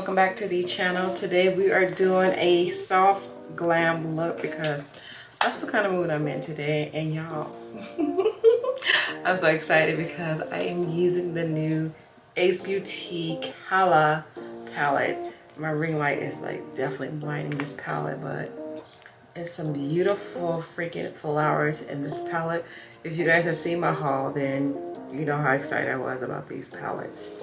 welcome back to the channel. Today we are doing a soft glam look because that's the kind of mood I'm in today. And y'all, I'm so excited because I am using the new Ace Beauty Calla palette. My ring light is like definitely blinding this palette, but it's some beautiful freaking flowers in this palette. If you guys have seen my haul, then you know how excited I was about these palettes.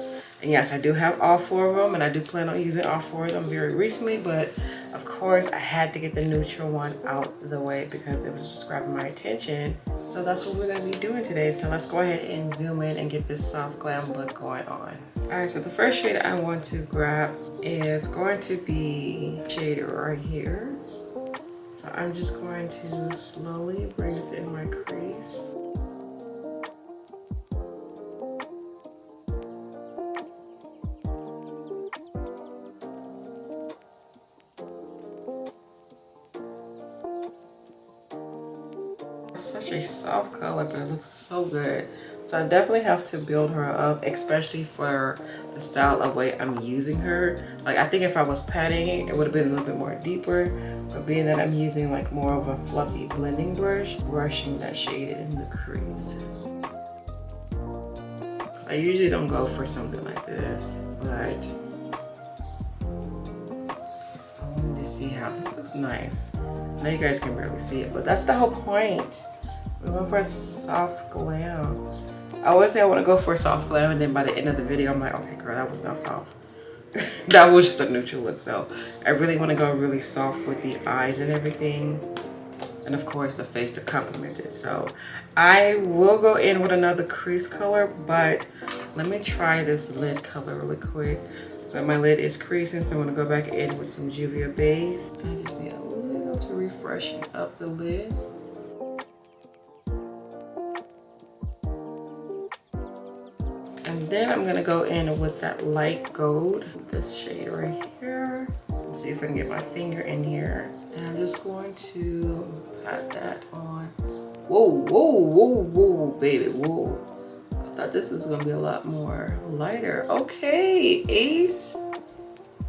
And yes, I do have all 4 of them, and I do plan on using all 4 of them very recently, but of course I had to get the neutral one out of the way because it was just grabbing my attention. So that's what we're going to be doing today. So let's go ahead and zoom in and get this soft glam look going on. Alright, so the first shade I want to grab is going to be shade right here. So I'm just going to slowly bring this in my crease. It's such a soft color, but it looks so good. So I definitely have to build her up, especially for the style of way I'm using her. Like, I think if I was patting it, it would have been a little bit more deeper. But being that I'm using like more of a fluffy blending brush, brushing that shade in the crease. I usually don't go for something like this, but I wanted to see how this looks nice. I know you guys can barely see it, but that's the whole point. We're going for a soft glam. I always say I want to go for a soft glam, and then by the end of the video, I'm like, okay, girl, that was not soft. That was just a neutral look. So I really want to go really soft with the eyes and everything. And of course, the face to complement it. So I will go in with another crease color, but let me try this lid color really quick. So my lid is creasing, so I'm going to go back in with some Juvia base. I just need a little to refreshen up the lid. And then I'm gonna go in with that light gold, this shade right here. Let's see if I can get my finger in here. And I'm just going to pat that on. Whoa, whoa, whoa, whoa, baby, whoa. I thought this was gonna be a lot more lighter. Okay, Ace.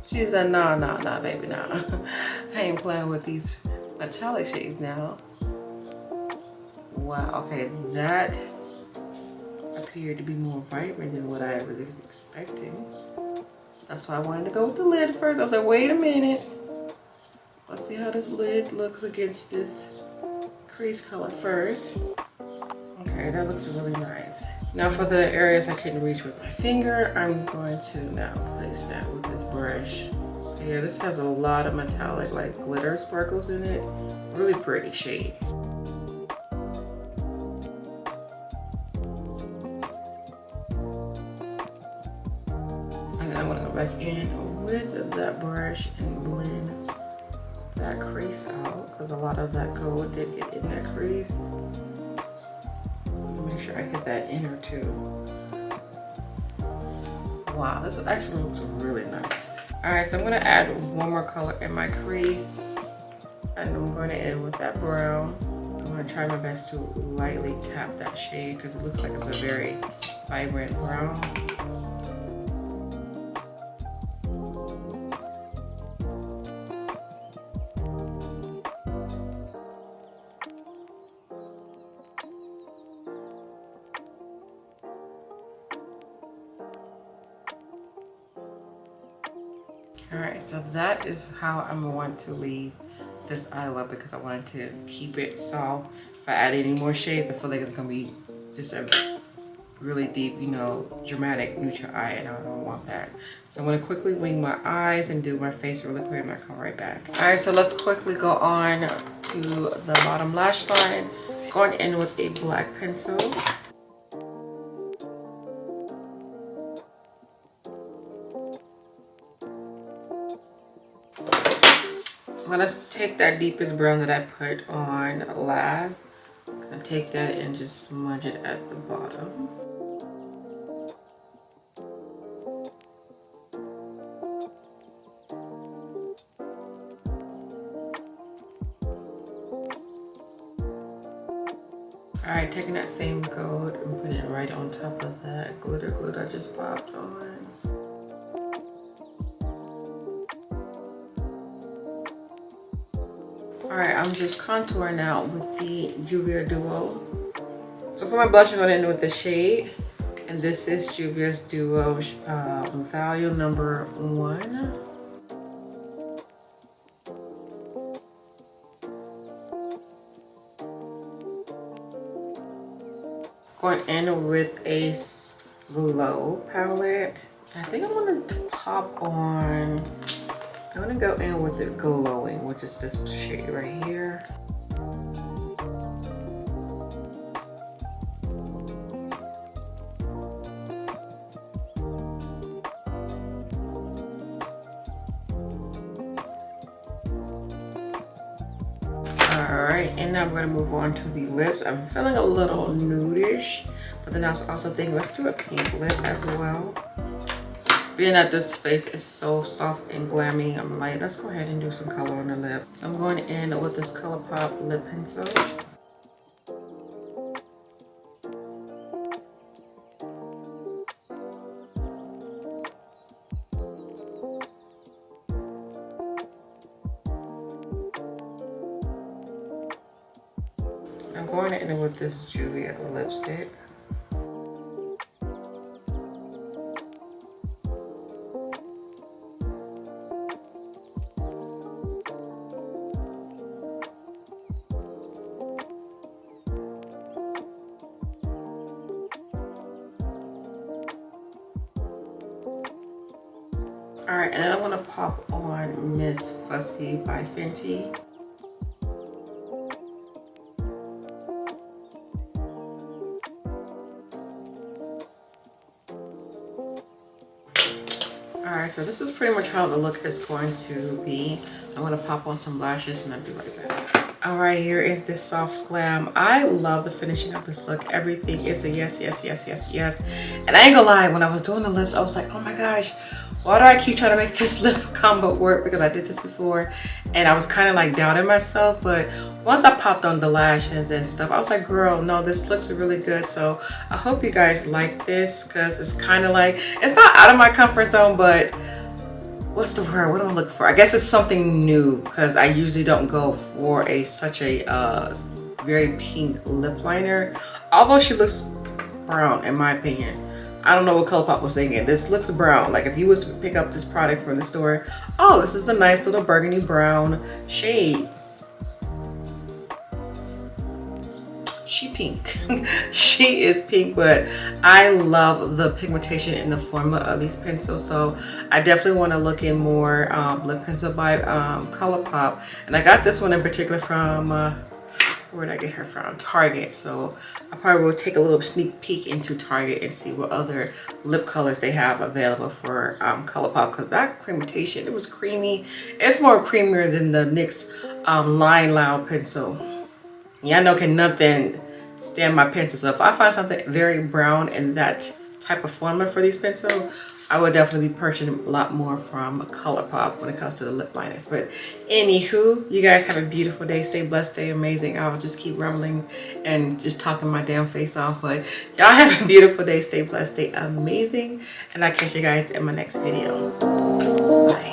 She's a nah, baby, nah. I ain't playing with these metallic shades now. Wow, okay, that appeared to be more vibrant than what I really was expecting. That's why I wanted to go with the lid first. I was like, wait a minute. Let's see how this lid looks against this crease color first. Okay, that looks really nice. Now for the areas I couldn't reach with my finger, I'm going to now place that with this brush. Yeah, this has a lot of metallic, like glitter sparkles in it. Really pretty shade. I'm gonna go back in with that brush and blend that crease out because a lot of that gold did get in that crease. Make sure I get that inner too. Wow, this actually looks really nice. All right, so I'm gonna add one more color in my crease, and I'm going to end with that brown. I'm gonna try my best to lightly tap that shade because it looks like it's a very vibrant brown. Alright, so that is how I'm going to want to leave this eye look because I wanted to keep it soft. If I add any more shades, I feel like it's going to be just a really deep, you know, dramatic neutral eye, and I don't want that. So I'm going to quickly wing my eyes and do my face really quick, and I'll come right back. Alright, so let's quickly go on to the bottom lash line. Going in with a black pencil. I'm gonna take that deepest brown that I put on last. I'm gonna take that and just smudge it at the bottom. Alright, taking that same gold and putting it right on top of that glitter glue I just popped on. Alright, I'm just contouring out with the Juvia Duo. So for my blush, I'm going to end with the shade. And this is Juvia's Duo value number 1. Going in with a Glow palette. I think I'm going to pop on, I'm going to go in with the Glowing, which is this shade right here. Alright, and now we're going to move on to the lips. I'm feeling a little nudish, but then I was also thinking, let's do a pink lip as well. Being that this face is so soft and glammy, I'm like, let's go ahead and do some color on the lip. So I'm going in with this ColourPop lip pencil. I'm going in with this Juvia lipstick. Alright, and then I'm gonna pop on Miss Fussy by Fenty. Alright, so this is pretty much how the look is going to be. I'm gonna pop on some lashes and I'll be right back. Alright, here is this soft glam. I love the finishing of this look. Everything is a yes, yes, yes, yes, yes. And I ain't gonna lie, when I was doing the lips, I was like, oh my gosh, why do I keep trying to make this lip combo work? Because I did this before and I was kind of like doubting myself. But once I popped on the lashes and stuff, I was like, girl, no, this looks really good. So I hope you guys like this because it's kind of like, it's not out of my comfort zone, but what's the word? What am I looking for? I guess it's something new because I usually don't go for such a very pink lip liner. Although she looks brown in my opinion. I don't know what ColourPop was thinking. This looks brown. Like if you was to pick up this product from the store, oh, this is a nice little burgundy brown shade. She pink. She is pink, but I love the pigmentation and the formula of these pencils. So I definitely want to look in more lip pencil by ColourPop. And I got this one in particular from where did I get her from? Target. So I probably will take a little sneak peek into Target and see what other lip colors they have available for ColourPop, because that pigmentation, it was creamy. It's more creamier than the NYX Line Loud pencil. Yeah, I know can nothing stand my pencil. So if I find something very brown in that type of formula for these pencils, I would definitely be purchasing a lot more from ColourPop when it comes to the lip liners. But anywho, you guys have a beautiful day. Stay blessed, stay amazing. I will just keep rambling and just talking my damn face off. But y'all have a beautiful day. Stay blessed, stay amazing. And I'll catch you guys in my next video. Bye.